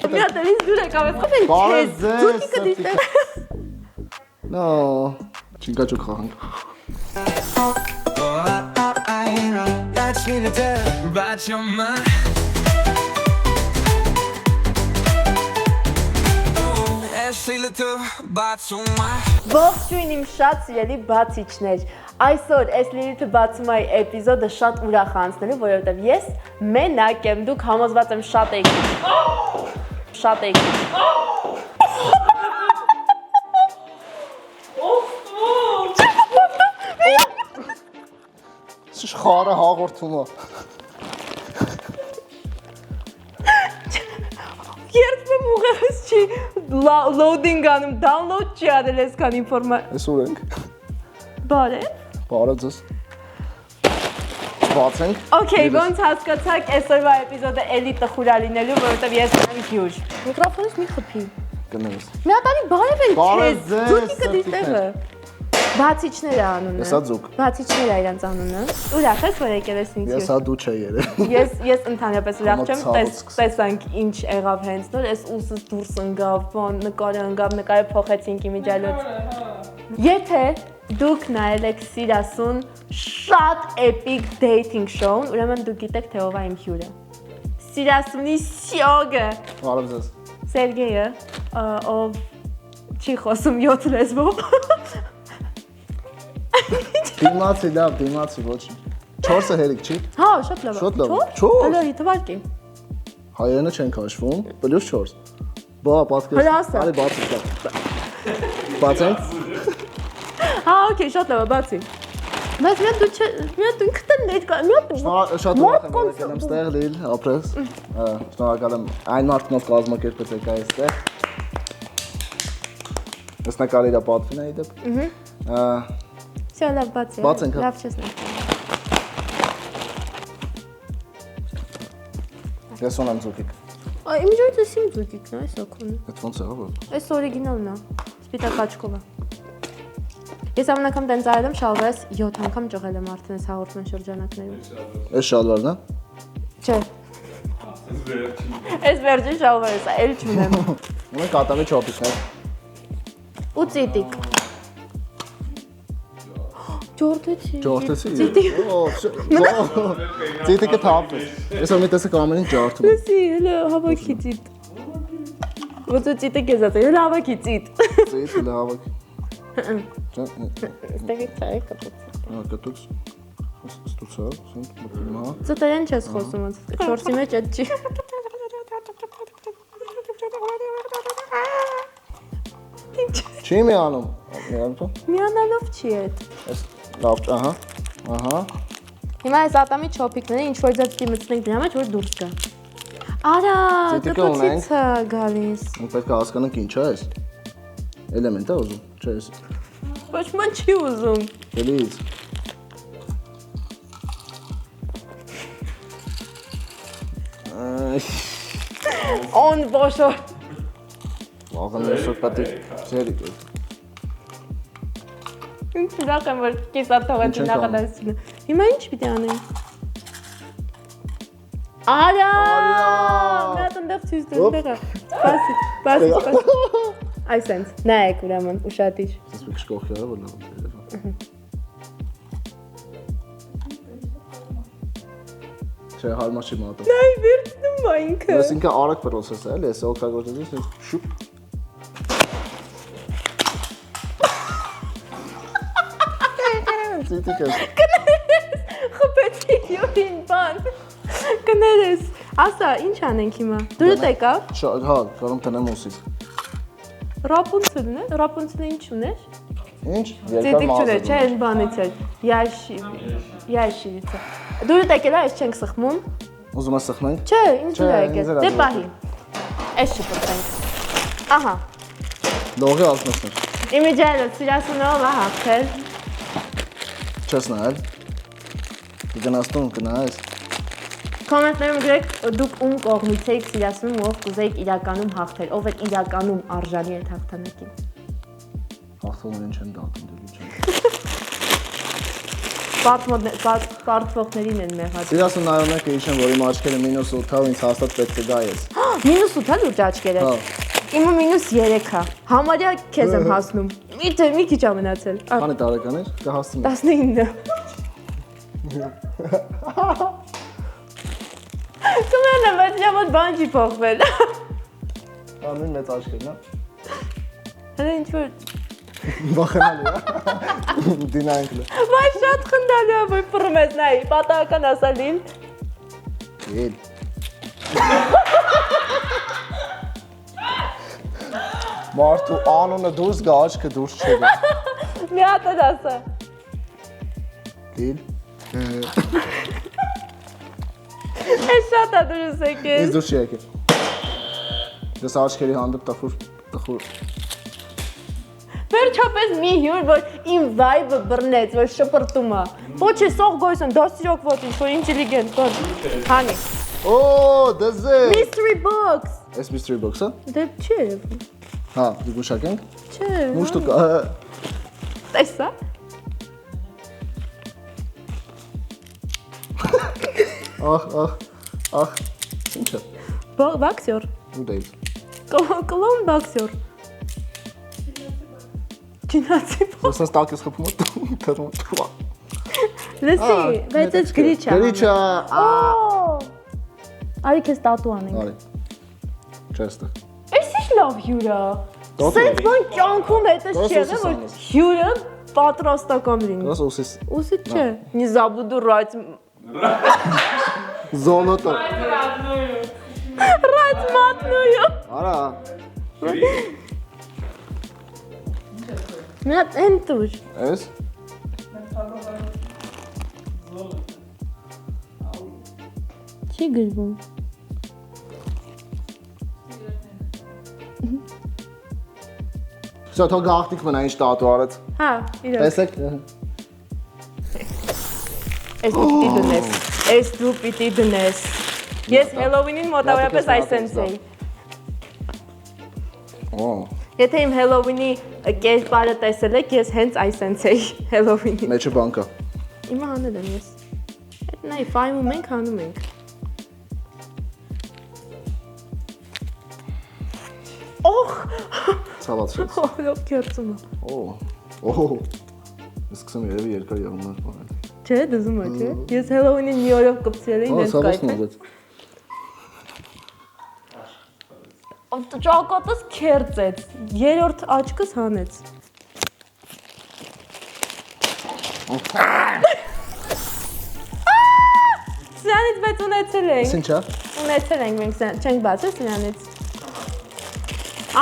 Մի հատ էլի դուր եկավ, խփեն քեզ։ Ձուկիկը դիստեղ։ No, չինկաճուկ խաղանք։ Ողջույն իմ շատ սիրելի բացիչներ։ Այսօր այս Լիլիթը բացում այ էպիզոդը շատ ուրախ անցնելու, որովհետև ես մենակ եմ, դուք համոզված եմ շատ եք։ Շատ եք։ Շխարը հաղորդում է։ Երբեմ ուղեղս չի loading անում, download չի արել այսքան ինֆորմացիա։ Այսօր ենք։ Բարև։ Բարև ձեզ։ Բացենք։ Okay, ոնց հասկացաք, այսօրվա էպիզոդը էլի տխուր է լինելու, որովհետև ես եմ հյուր։ Միկրոֆոնից մի խփի։ Կներես։ Մի հատ արի բարև են Բարև քեզ։ ձեզ, Ձուկիկը դիստեղը։ Բացիչներ է անունը։ Եսա ձուկ։ Բացիչներ է իրանց անունը։ Ուրախ ես, որ եկել ես ինձ։ Եսա դու չէ երել։ Ես ընդհանրապես ուրախ չեմ, Համացավոց տեսանք ինչ եղավ հենց նոր, այս ուսս դուրս ընկավ, բան նկարը փոխեցինք իմիջիալոց։ Եթե դուք նայել եք Սիրասուն շատ էպիկ dating show-ն, ուրեմն դուք գիտեք թե ով է իմ հյուրը։ Սիրասունի Սյոգը, Բարև ձեզ։ Սերգեյը, ով չի խոսում 7 լեզվով։ Դիմացի լավ, դիմացի ոչ։ 4-ը հերիք չի։ Հա, շատ լավ։ Շատ լավ։ 4։ Հələ թվարկի։ Հայերենը չեն քաշվում, +4։ Բա, պատկեր։ Հələ ասա։ Արի բացենք։ Բացենք։ Հա, օքեյ, շատ լավ, բացի։ Բայց մի հատ դու ինքդ ներկա, մի հատ Շատ ուրախ եմ որ եկել եմ ստեղ լիլ, ապրես։ Շնորհակալ եմ այն մարդկանց կազմակերպեց եկա այստեղ։ Տեսնակալ իրա պատվին է իդեպ։ Всё, լավ, բացի։ Բացենք, հա։ Լավ չես նայ։ Ես ունեմ ձուկիկ։ Այ իմիջիայից իմ ձուկիկն է, այս օքոնը։ Այդ ոնց է հա։ Այս օրիգինալն է։ Սպիտակ աչքով է։ Ես ամեն անգամ տենց արել եմ շալվարս 7 անգամ ճղել եմ արդեն այս հաղորդման շրջանակներում։ Այս շալվարն է։ Չէ։ Այս վերջին շալվարս է, էլ չունեմ։ Ունենք կատավի չոպիկներ։ Ու ծիտիկ։ Ջորտեցի։ Ջորտեցի։ Ծիտիկ։ Ծիտիկը թափվեց։ Ես որ մի տեսակ ամեն ինչ ջարդում։ Լսի, հələ հավաքի ծիտ։ Ոնց ծիտիկ ես ասել, հələ հավաքի ծիտ։ Ծիտ լավակ։ Ստեղի ծայ կտուց։ Կտուց։ Ստուցա, սենց մտումա։ Ծտերեն չես խոսում, ոնց 4-ի մեջ այդ չի։ Չի միանում։ Միանում։ Միանալով չի այդ։ Այս լավ, ահա։ Ահա։ Հիմա այս ատամի չոպիկները ինչ որ ձեզ դիմացնենք դրա մեջ որ դուրս գա։ Արա, կտուցից է գալիս։ Մենք պետք է հասկանանք ինչ է այս։ Էլեմենտ է ուզում, չէ՞ էս։ Ոչ ման չի ուզում։ Դելից։ On բոշոր։ Աղան այսօր պետք է ձերի։ Ինչ ուրախ եմ որ կիսա թողեցի նախադասությունը։ Հիմա ինչ պիտի անենք։ Արա! Նա տնդեղ ցույց տունդեղը։ Բասի։ Այսենց, նայեք ուրեմն, ուշադիր։ Ես մի քիչ կողքի արա որ լավ։ Չէ, հարմար չի մատը։ Նայ վերցնում է ինքը։ Ես ինքը արագ պրոցես է, էլի, ես օգտագործեցի, շուպ։ Ծիտիկ ես։ Խփեցի յորին բան։ Կներես։ Ասա, ինչ անենք հիմա։ Դուրս եկավ։ Հա, կարող տնեմ ուսից։ Ռապունցելն է։ Ռապունցելը ինչ ուներ։ Ինչ։ Ծիտիկ չուներ, չէ, այն բանից էր։ Ящица։ Դուրս եկել է, այս չենք սխմում։ Ուզում ես սխմենք։ Չէ, ինձ դուր եկել։ Դե պահի։ Այս շփոթենք։ Ահա։ Լողի ալտնեսներ։ Իմիջիայլը Սիրասունով է հաղթել։ Չես նայել։ Գնաստուն գնայես։ Կոմենտներում գրեք դուք ում կողմից եք Սիրասուն, ով կուզեիք իրականում հաղթել, ով է իրականում արժանի այդ հաղթանակին։ Հաղթողներին չեն դատում դելու չեն։ Պարտվողներին են մեղած։ Սիրասուն նայում եք իջեն, որ իմ աչքերը -8-ը, ինձ հաստատ պետք է գա ես։ -8-ա լուրջ աչքերը։ Իմը -3-ա։ Համարյա քեզ եմ հասնում։ Մի քիչ ա մնացել։ Քանի տարեկան ես, կհասցնեմ։ 19։ Կմենա, բայց իա ոտ բան չի փոխվել։ Նույն մեծ աչքերն, հա։ Հələ ինչ-որ Վախենալի, հա։ Դինայինք լը։ Բայց շատ խնդալի է, որ պռում ես, նայ, պատահական ասա լիլ։ Լիլ։ Մարդու անունը դուրս գա, աչքը դուրս չէ։ Մի հատ էլ ասա։ Լիլ։ Ես շատ ա դուրս եկել։ Ինձ դուրս չի եկել։ Դες աչքերի հանդեպ տխուր։ Վերջապես մի հյուր, որ իմ վայբը բռնեց, որ շպրտում է։ Ոչ է սող գոյսն, դասիրոք ոտ ինչ, որ ինտելիգենտ, որ հանի։ Օ, դες է։ Mystery box։ Ես mystery box-ը։ Դե չէ։ Հա, դուշակենք։ Չէ։ Մուշտուկ։ Տեսա։ Ախ, ինչ է։ Բաքսյոր։ Ու դեյվ։ Կլոն բաքսյոր։ Չինացի բոք։ Սենց տակ ես խպում թրում։ Լսի, բայց ես գրիչ է։ Գրիչ է։ Արի քեզ տատու անենք։ Արի։ Չեստը։ Էս ինչ լավ հյուր է։ Սենց բան կյանքում հետս չեղը, որ հյուրը պատրաստական լինի։ Դες ուսիս։ Ուսից չէ։ Не забуду рать Զոլոտը։ Ռայց մատնույը։ Արա։ Մի հատ են տուր։ Ես։ Չի գրվում։ Շա թող գաղտնիք մնա ինչ տատու արեց։ Հա, իրոք։ Տեսեք։ Էս դու պիտի դնես։ Էս դու պիտի դնես։ Ես Հելովինին մոտավորապես այսենց էի։ Օ։ Եթե իմ Հելովինի կերպարը տեսել եք, ես հենց այսենց էի Հելովինին։ Մեջը բանկա։ Իմը հանել եմ ես։ Այդ նայ, ֆայմում ենք, հանում ենք։ Օխ, Ցավացրեց։ լավ կերծում է։ Օ։ Սկսեմ երևի երկար եղումներ բանել։ Չէ, դզում է, չէ։ Ես Հելովինին մի օրով կպցրել էի, նենց կայֆել։ Ճակատս քերծեց, երրորդ աչքս հանեց։ Սրանից բայց ունեցել ենք։ Ինչ է։ Ունեցել ենք մենք, չենք բացել սրանից։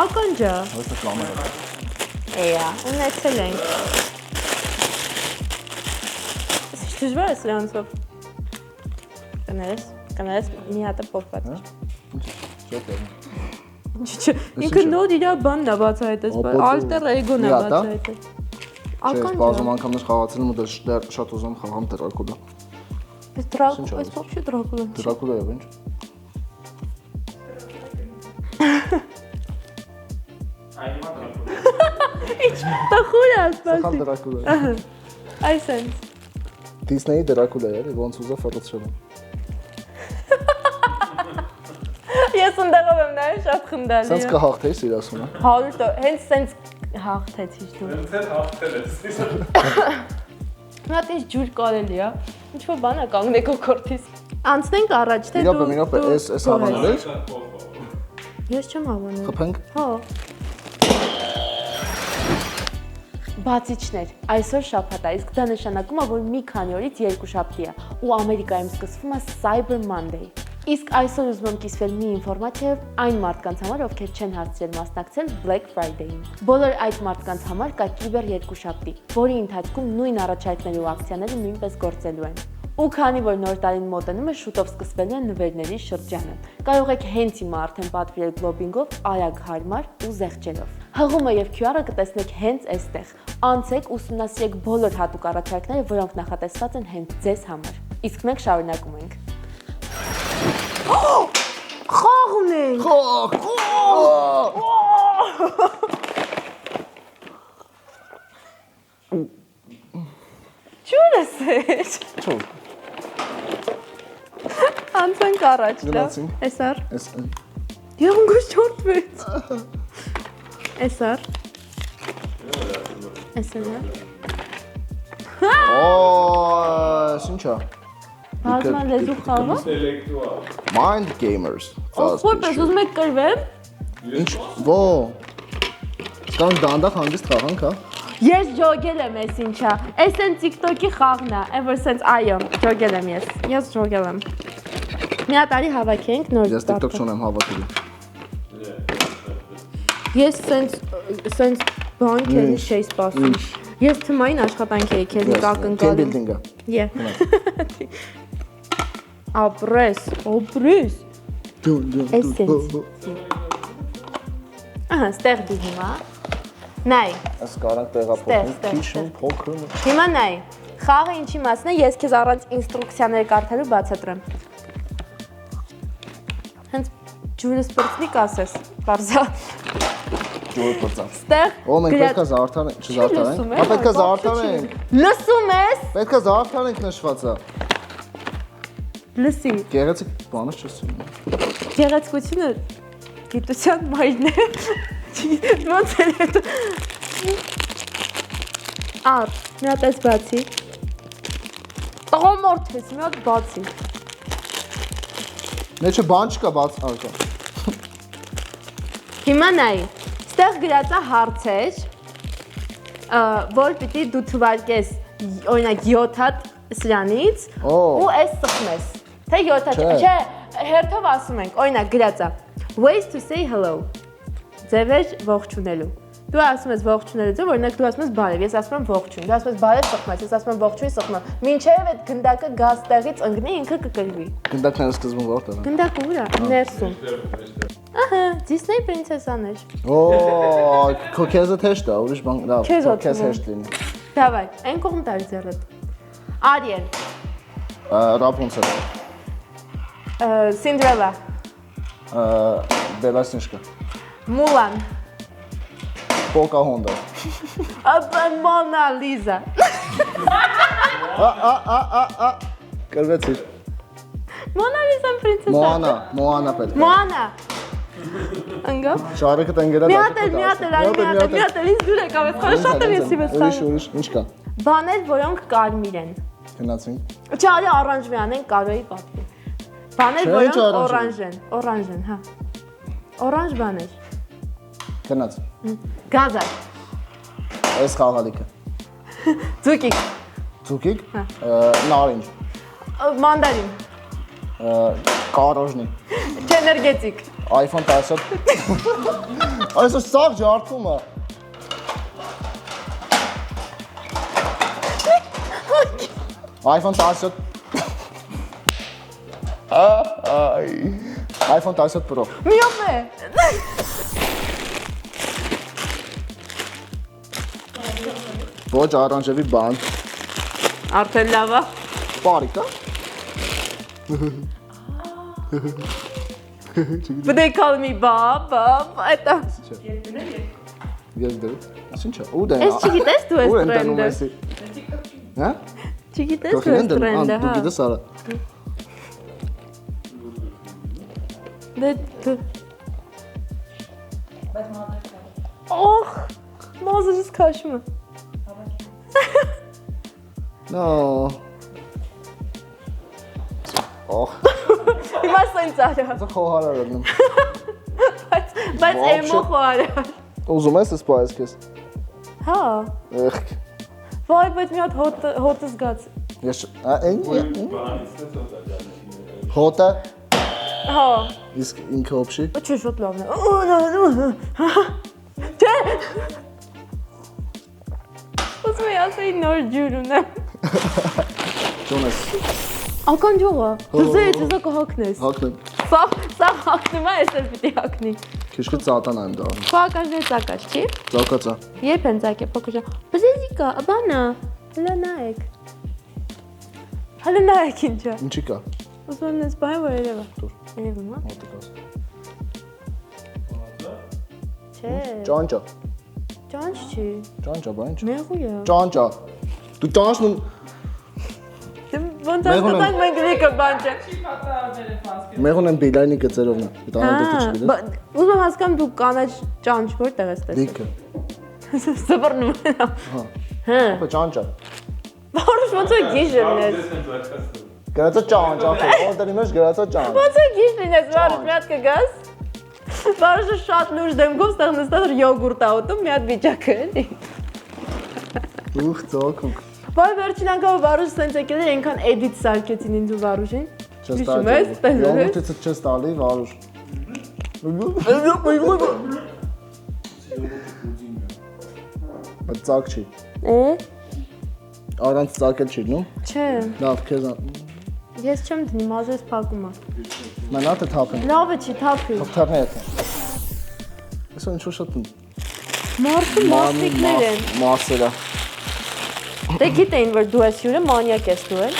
Ականջա։ Ո՞ս է կամերա։ Էյա, ունեցել ենք։ Ինչ դժվար է սրանցով։ Կներես, մի հատը փոխված է։ Ինքը նոր իրա բանն է բացահայտել, ալտեր էգոն է բացահայտել։ Ականջը։ Ես բազում անգամներ խաղացել եմ ու դեռ շատ ուզում խաղամ Դրակուլա։ Այս ոобще Դրակուլա։ Դրակուլա է ինչ։ Ինչ տխուր է ասպասի։ Սխալ Դրակուլա։ Այսենց։ Դիսնեյի Դրակուլա է, ոնց ուզա ֆոտոթրել եմ։ Ես ընդեղով եմ նայել, շատ խնդալի է։ Սենց կհաղթեի սիրասունը։ 100 հենց սենց հաղթեցիր դու։ Հենց էլ հաղթել ես։ Մի հատ ինչ ջուր կարելի է։ Ինչ-որ բան է կանգնեք օքորտից։ Անցնենք առաջ, թե դու։ Իրոպե, էս հավանել ես։ Ես չեմ հավանել։ Խփենք։ Հա։ Բացիչներ, այսօր շաբաթ է, իսկ դա նշանակում է, որ մի քանի օրից երկուշաբթի է ու Ամերիկայում սկսվում է Cyber Monday։ Իսկ այսօր ուզում եմ կիսվել մի ինֆորմացիայով այն մարդկանց համար, ովքեր չեն հասցրել մասնակցել Black Friday-ին։ Բոլոր այդ մարդկանց համար կա կիբեր երկուշաբթի, որի ընթացքում նույն առաջարկները ու ակցիաները նույնպես գործելու են։ Ու քանի որ նոր տարին մոտենում է, շուտով սկսվելու է նվերների շրջանը։ Կարող եք հենց հիմա արդեն պատվիրել գլոբինգով, արագ հարմար ու զեղչերով։ Հղումը եւ QR-ը կտեսնեք հենց այստեղ։ Անցեք ուսումնասիրեք բոլոր հատուկ առաջարկները, որոնք նախատեսված են հենց ձեզ համար։ Իսկ մենք շարունակում ենք։ Խաղ ունենք։ Խաղ։ Ջուրս է։ Ջորթեր։ Չո։ Անցանք առաջ, դա։ Գնացինք։ Էսար։ Էս Եղունգուս ջորթվեց։ Էսար։ Էսար։ Օ, ինչա։ Բազմա լեզու խաղը։ Mind gamers։ Որպես ուզում եք կրվեմ։ Ինչ, ո։ Ստան դանդաղ հանգիստ խաղանք, հա։ Ես ջոգել եմ ես ինչա։ Էս են TikTok-ի խաղն է, որ սենց այո, ջոգել եմ ես։ Ես ջոգել եմ։ Մի հատ արի հավաքենք նոր։ Ես TikTok չունեմ հավաքելու։ Ես սենց բան քեզնից չէի սպասում։ Ես թմային աշխատանք էի քեզնից Team ակնկալում։ building-ը։ Yeah։ Ապրես։ Ահա, ստեղ դու հիմա։ Նայ։ Այս կարանք տեղափոխենք քիչ փոքր։ Հիմա նայ։ Խաղը ինչի մասն է, ես քեզ առանց ինստրուկցիաներ կարդալու բացատրեմ։ Հենց ջուրը սպրծնի կասես, բարձա։ Ջուրը պրծան։ Ստեղ։ Ո մենք պետքա զարդարենք, չզարդարենք։ Հա պետքա զարդարենք։ Լսում ես։ Պետքա զարդարենք նշվածը։ Լսի։ Գեղեցիկ բանը չսում։ Գեղեցկությունը գիտության մայրն է։ Ոնց է դա։ Ար, մի հատ էս բացի։ Տղամարդ ես, մի հատ բացի։ Մեջը բան չկա բաց արկա։ Հիմա նայ, ստեղ գրած է հարցեր, որ պիտի դու թվարկես օրինակ 7 հատ սրանից ու էս սխմես։ Թե 7 հատ, չէ, հերթով ասում ենք, օրինակ գրած է ways to say hello։ Ձևեր ողջունելու։ Դու ասում ես ողջունելու ձև, օրինակ դու ասում ես բարև, ես ասում եմ ողջույն, դու ասում ես բարև սխմես, ես ասում եմ ողջույն սխմեմ։ Մինչև այդ գնդակը գազ տեղից ընկնի, ինքը կկրվի։ Գնդակն է սկզբում որտեղ է։ Գնդակը ուր է, ներսում։ Ահա, Disney պրինցեսաներ։ Օ, քո քեզը թեշտ է, ուրիշ բան, լավ, քեզ հեշտ լինի։ Դավայ, այն կողմ տարի ձեռդ։ Արիել, Ռապունցել, Cinderella, Բելասնիշկա, Mulan, Պոկահոնդա, Mona Lisa, կրվեցիր, Mona Lisa պրինցեսա։ Մոանա պետք է։ Moana։ Անգամ։ Շարիկը տենգերա Մի հատ էլ, ինձ դուր եկավ, ես խորը շատ եմ եսի մեզ խաղը։ Ուրիշ, ինչ կա։ Բաներ, որոնք կարմիր են։ Գնացինք։ Չէ, արի օրանժվի անենք կարոյի պատվի։ Բաներ, որոնք օրանժ են, հա։ Օրանժ բաներ։ Գնաց։ Գազար, Այս խաղալիքը։ ձուկիկ, Ձուկիկ, նարինջ, մանդարին, կարոժնի, չեներգետիկ, iPhone 10։ Այսօր սաղ ջարդում է։ iPhone 10։ iPhone 10 Pro։ միով է։ Ոչ արանժևի բան։ Արդեն լավ է։ Պարիկա։ But they call me Bob, այդա։ Ես դե։ Ինչ է։ Ու դե։ Ես չգիտես դու ես տրենդը։ Հա։ Չգիտես դու ես տրենդը, հա։ Դու գիտես արա։ Դե։ Օխ, մազերս քաշում է։ No։ Օխ։ Հիմա սենց արա։ Դա խոհարար եմ։ Բայց էմո խոհար։ Ուզում ես սպայես քեզ։ Հա։ Эх։ Վայ, բայց մի հատ հոտը զգաց։ Ես այն։ Հոտը։ Հա։ Իսկ ինքը օբշի։ Չէ, շատ լավն է։ Չէ։ Ոսմի ասեի նոր ջուր ունեմ։ Ջոնես։ Ական ջողը։ Դզեից եզա կհակնես։ Հակնեմ։ Սա հակնում է, ես էլ պիտի հակնի։ Քիչքից ծատան եմ դա։ Փակաժներ ծակած, չի։ Ծակածա։ Երբ են ծակե փակաժը։ Բզեզիկա, բանա։ Հələ նայեք։ Հələ նայեք ինչա։ Ինչի կա։ Ոսմի նես բայ որ երևա։ Դուր։ Երևում է։ Մոտիկաս։ Չէ։ Ճանճա։ Ճանճ չի։ Ճանճա, բա ինչ։ Մեղու է։ Ճանճա։ Դու ճանճն Ոնց ասած մենք լիքը բան չէ։ Մեղուն են բիլայնի գծերով նա։ Ուզում եմ հասկանամ դու կանաչ ճանճ որտեղ ես տեսել։ Լիքը։ Սպռնում եմ։ Հա։ Ապա ճանճա։ Որոշ ոնց է գիշերն ես։ Գրածա ճանճ, ախր, օրդերի մեջ գրածա ճանճ։ Ոնց է գիշերն ես, վարշ մի հատ կգաս։ Վարշը շատ լուրջ դեմքով ստեղ նստած յոգուրտ ա ուտում, մի հատ վիճակը էլի։ Ուխ, ծոքունք։ Բայց վերջին անգամ վարուշ սենց եկել էր, այնքան էդիտ սարքեցին ինձ ու վարուշին։ Հիշում ես, տեսել ես։ Յոգուրտից չես տալի, վարուշ։ Բայց ծակ չի։ Առանց ծակել չի, նո՞։ Չէ։ Լավ, քեզ Ես չեմ դնի, մազես փակում ա։ Մենատ է թափեն։ Լավ է չի, թափի։ Թափթարներ է։ Այսօր ինչ-որ շատ Մարդու մասնիկներ են։ Մասերը։ Դե գիտեին, որ դու ես հյուրը, մանյակ ես դու էլ։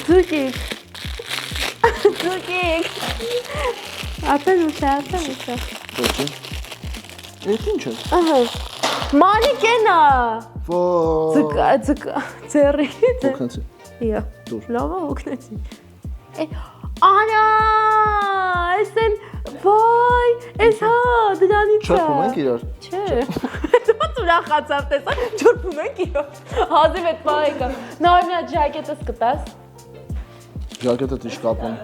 Ձուկիկ։ Ձուկիկ։ Ապեն ուշա։ Ոչի։ Էդ ինչ է։ Ահա։ Մանիկ է նա։ Ոո։ Ձկա, ձերի։ Ոքնեցի։ Իա։ Դուր։ Լավ է, օգնեցի։ Անա, ես են, վայ, ես հա, դրանից է։ Չորփում ենք իրար։ Չէ, ոնց ուրախացավ տեսա, չորփում ենք իրար, հազիվ էդ պահ եկա, նայ մի հատ ժակետս կտաս։ Ժակետը տիշ կապում։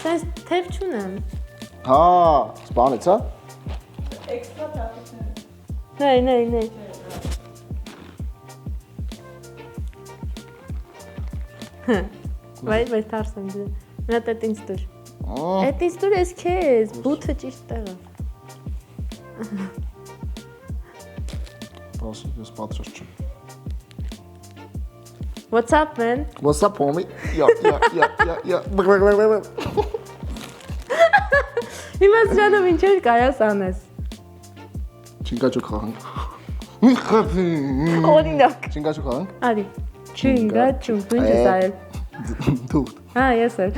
Սենց թև չունեմ։ Հա, սպանեց, հա։ Էքստրա թափիչներ։ Նայ։ Բայց թարսեմ դու, մի հատ էդ ինձ տուր։ Էդ ինձ տուր ես քեզ, բութը ճիշտ տեղը։ Բասը, ես պատրաստ չեմ։ What's up, man? What's up, homie? Yeah. Հիմա սրանով ինչ էր կարաս անես։ Չինգաչուկ խաղանք։ Մի խփի։ Օրինակ։ Չինգաչուկ խաղանք։ Արի։ Չինգաչուկ, դու ինչ ես արել։ Թուղթ։ Հա, ես էլ։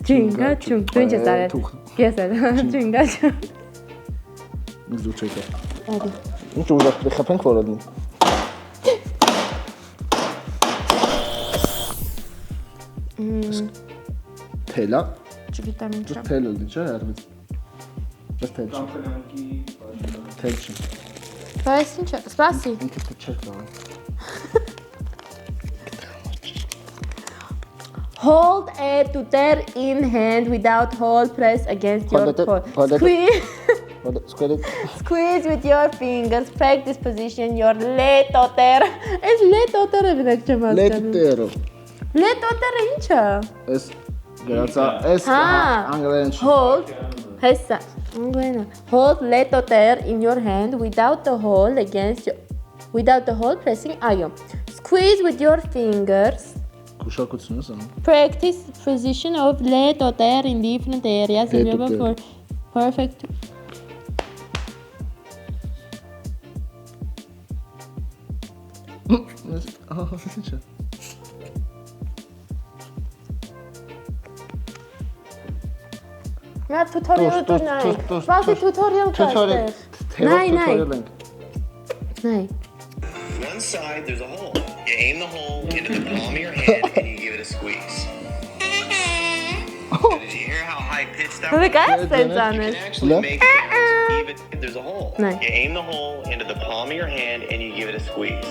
Չինգաչուկ, դու ինչ ես արել։ Ես էլ։ Չինգաչուկ։ Ինձ դու չեկա։ Արի։ Ինչ ուզած խփենք որոդնի։ Թելա։ Չգիտեմ ինչ է։ Թելը դի չէ, արվեց։ Just թել չի։ Թել չի։ Բայց ինչ է, սպասի։ Ինքը չէ կարող։ Hold a tutor in hand without hold press against your foot. Squeeze with your fingers. Practice position your le toter. It's le toter evnek չեմ հասկանում։ Լետերը։ Le toter-ը ինչ է։ Էս գրածա, էս անգլերեն չի։ Hold. Հեսա։ Անգլերեն։ Hold le toter in your hand without the hold pressing այո։ Squeeze with your fingers. Կուշակությունս ան։ Practice position of le toter in different areas Le remember for toter. perfect. Ինչ է։ Նա tutorial-ը դու նայ։ Սպասի tutorial կա այստեղ։ Նայ։ One side, there's a hole. You aim the hole into the palm of your hand and you give it a squeeze. Did you hear how high pitched that was? Դու կայս You սենց can անես։ actually make sounds even if there's a hole. No. You aim the hole into the palm of your hand and you give it a squeeze.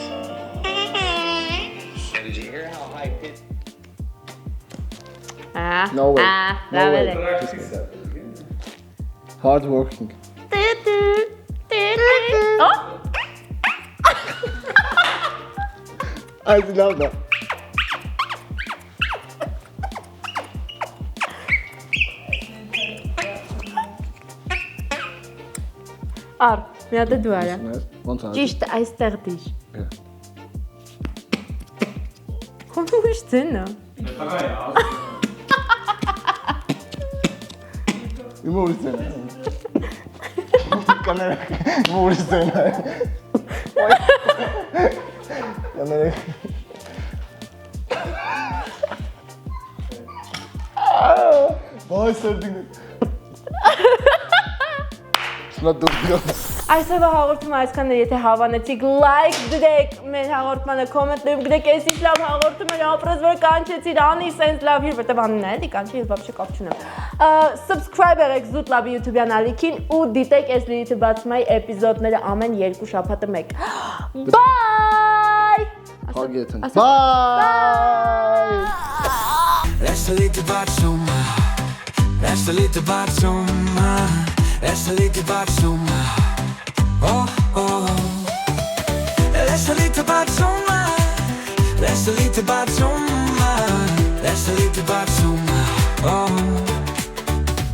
And did you hear how high pitched? No way. No way. Լավ է։ Hard working։ Օ։ Այդ լավն է։ Ար, մի հատ դու արա։ Ոնց է։ Ճիշտ այստեղ դիշ։ Քոնուշ ցենա։ Իմորիցեն։ Կաները իմորիցեն։ Կաները։ Ոայ սերդինգ։ Նա դու։ Այսօրվա հաղորդումը այսքանն է, եթե հավանեցիք, լայք դրեք մեր հաղորդմանը, կոմենտներում գրեք, ես ինչ լավ հաղորդում եմ, ապրես որ կանչեցիր, անի սենց լավ հիր, որտեվ անին է, էլի կանչի, ես բաբշե կապ չունեմ։ Subscribe եղեք Զուտ լավի YouTube-յան ալիքին ու դիտեք այս Լիլիթի բացումայի էպիզոդները ամեն 2 շաբաթը մեկ։ Bye! Հագեթն։ Bye! Let's delete the bathroom. Let's delete the bathroom. Let's delete the bathroom. Oh, oh. Let's delete the bathroom. Let's delete the bathroom. Let's delete the bathroom. Oh.